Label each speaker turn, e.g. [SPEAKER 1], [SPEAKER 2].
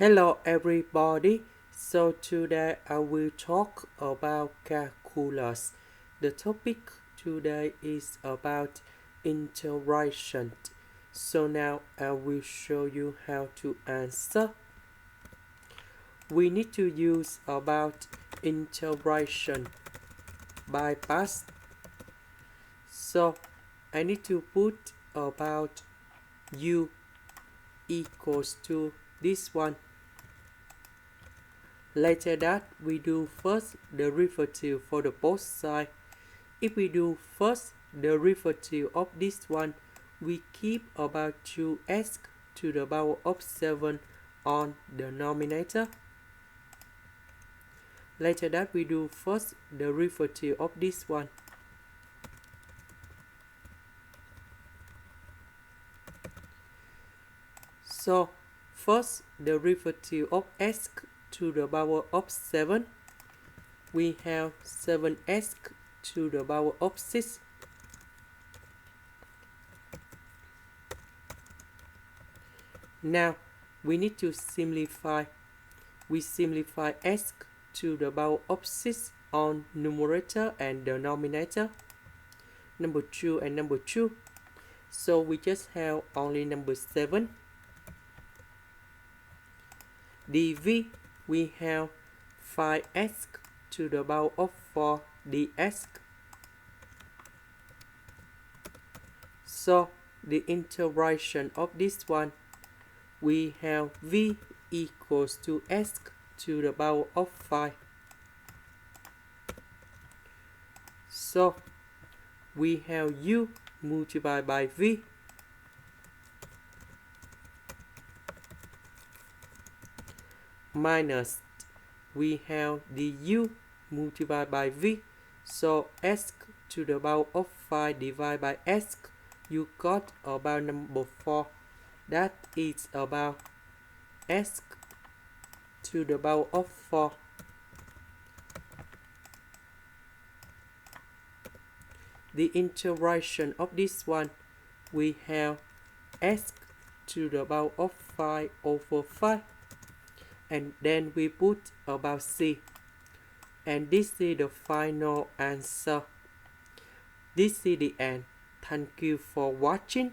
[SPEAKER 1] Hello everybody. So today I will talk about calculus. The topic today is about integration. So now I will show you how to answer. We need to use about integration by past. So I need to put about u equals to this one. Later that we do first derivative for the both side. If we do first derivative of this one, we keep about 2x to the power of 7 on the denominator. Later that we do first derivative of this one. So first derivative of x to the power of 7, we have 7x to the power of 6. Now we need to simplify. We simplify x to the power of 6 on numerator and denominator, number 2 and number 2. So we just have only number 7. dv, we have 5x to the power of 4 dx. So the integration of this one, we have v equals to x to the power of 5. So we have u multiplied by v minus we have the u multiplied by v. So x to the power of 5 divided by x, you got about number 4. That is about x to the power of 4. The integration of this one, we have x to the power of 5 over 5. And then we put about c. And this is the final answer. This is the end. Thank you for watching.